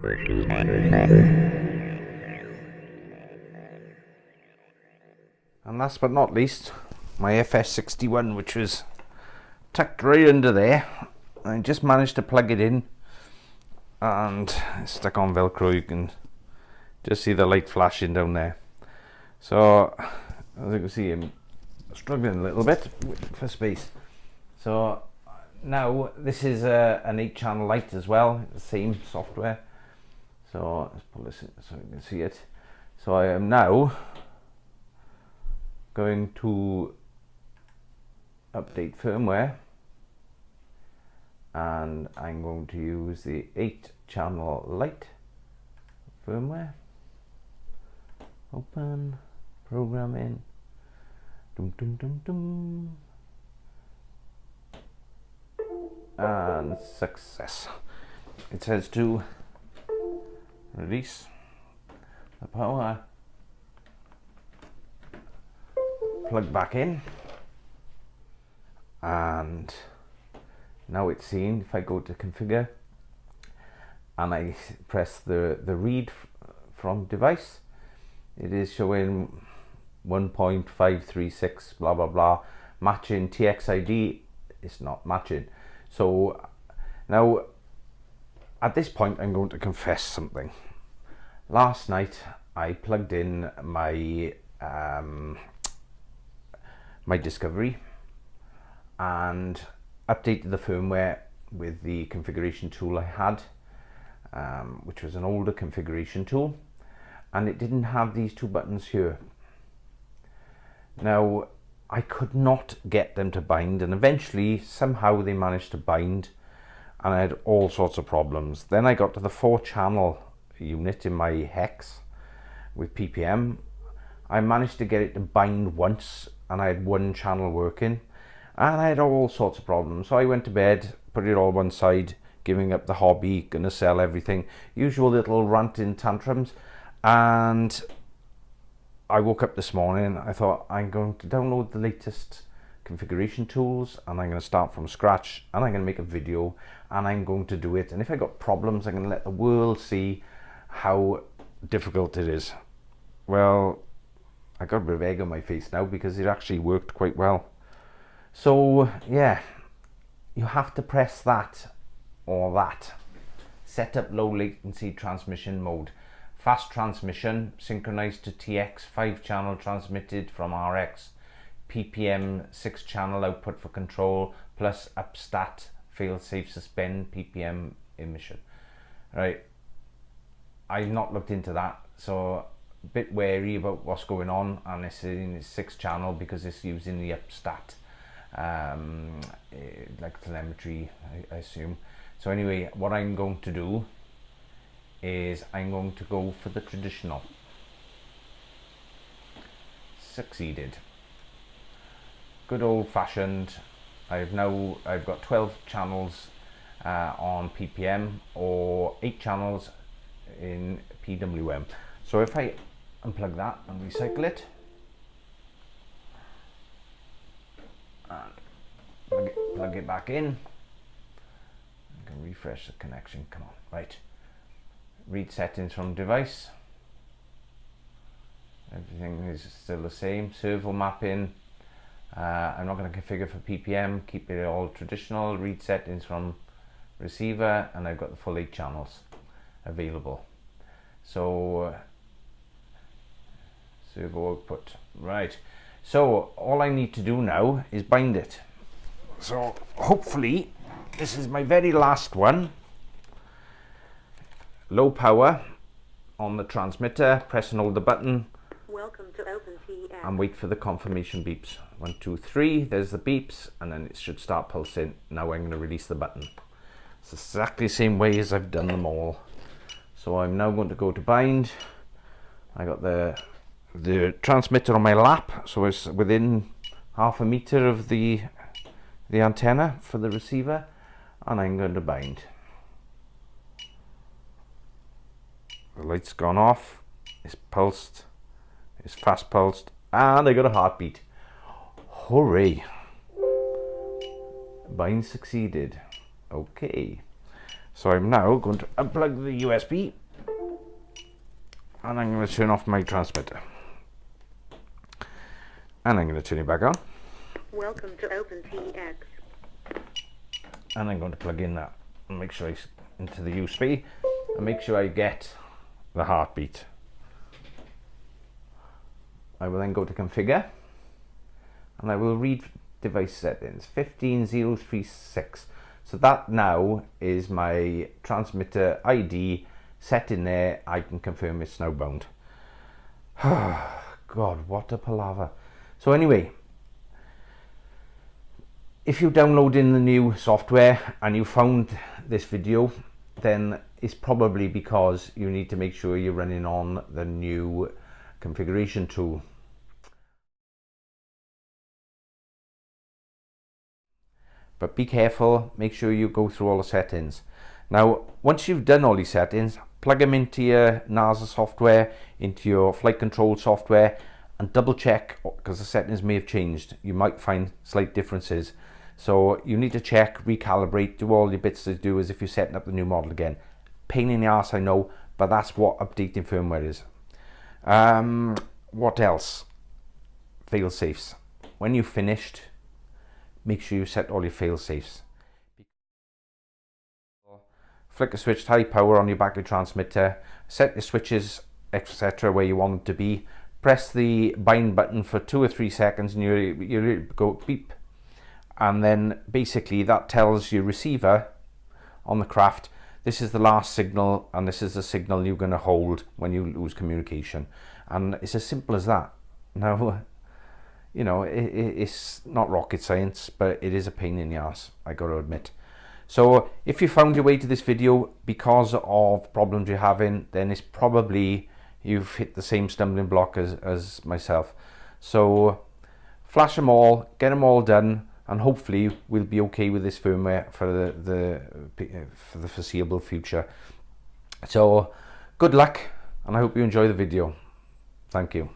And last but not least, my FS61, which was tucked right under there. I just managed to plug it in and it's stuck on Velcro. You can just see the light flashing down there. So as you can see, I'm struggling a little bit for space. So now this is an 8-channel light as well, the same software. So let's pull this in so you can see it. So I am now going to update firmware, and I'm going to use the 8-channel light firmware. Open, programming, dum dum dum dum, and success. It says to release the power, plug back in, and now it's seen. If I go to configure and I press the read from device, it is showing 1.536 blah blah blah, matching TXID. It's not matching. So now at this point I'm going to confess something. Last night I plugged in my my Discovery and updated the firmware with the configuration tool I had, which was an older configuration tool, and it didn't have these 2 buttons here. Now I could not get them to bind, and eventually somehow they managed to bind, and I had all sorts of problems. Then I got to the 4-channel unit in my hex with PPM. I managed to get it to bind once, and I had 1 channel working, and I had all sorts of problems. So I went to bed, put it all one side, giving up the hobby, gonna sell everything, usual little ranting tantrums. And I woke up this morning, I thought I'm going to download the latest configuration tools, and I'm going to start from scratch, and I'm going to make a video, and I'm going to do it. And if I got problems, I'm going to let the world see how difficult it is. Well, I got a bit of egg on my face now because it actually worked quite well. So yeah, you have to press that or that. Set up low latency transmission mode. Fast transmission, synchronized to TX, 5-channel transmitted from RX. PPM 6-channel output for control, plus upstat, fail-safe suspend, PPM emission. Right, I've not looked into that, so a bit wary about what's going on, and it's in 6-channel because it's using the upstat, like telemetry, I assume. So anyway, what I'm going to do is I'm going to go for the traditional. Succeeded. Good old-fashioned. I've got 12 channels on PPM, or 8 channels in PWM. So if I unplug that and recycle it, and plug it back in, I can refresh the connection. Come on, right. Read settings from device. Everything is still the same. Servo mapping. I'm not going to configure for PPM. Keep it all traditional. Read settings from receiver, and I've got the full 8 channels available. So servo output. Right. So all I need to do now is bind it. So hopefully this is my very last one. Low power on the transmitter, press and hold the button. Welcome to OpenTM. And wait for the confirmation beeps. 1, 2, 3, there's the beeps, and then it should start pulsing. Now I'm going to release the button. It's exactly the same way as I've done them all. So I'm now going to go to bind. I got the transmitter on my lap, so it's within half a meter of the antenna for the receiver, and I'm going to bind. The light's gone off, it's pulsed, it's fast pulsed, and I got a heartbeat. Hooray! Bind succeeded. Okay, So I'm now going to unplug the USB and I'm going to turn off my transmitter. And I'm going to turn it back on. Welcome to OpenTX. And I'm going to plug in that and make sure into the USB and make sure I get the heartbeat. I will then go to configure and I will read device settings 15036. So that now is my transmitter ID set in there. I can confirm it's now bound. God, what a palaver. So anyway, if you download in the new software and you found this video, then it's probably because you need to make sure you're running on the new configuration tool. But be careful, make sure you go through all the settings. Now, once you've done all these settings, plug them into your NASA software, into your flight control software, and double check, because the settings may have changed. You might find slight differences. So you need to check, recalibrate, do all the bits to do as if you're setting up the new model again. Pain in the ass, I know, but that's what updating firmware is. What else? Fail safes. When you've finished, make sure you set all your fail safes. Flick a switch to high power on your battery transmitter, set your switches, etc. where you want them to be, press the bind button for 2 or 3 seconds and you go beep. And then basically that tells your receiver on the craft, this is the last signal and this is the signal you're going to hold when you lose communication. And it's as simple as that. Now, you know, it's not rocket science, but it is a pain in the ass, I got to admit. So if you found your way to this video because of problems you're having, then it's probably you've hit the same stumbling block as myself. So flash them all, get them all done, and hopefully we'll be okay with this firmware for the foreseeable future. So good luck, and I hope you enjoy the video. Thank you.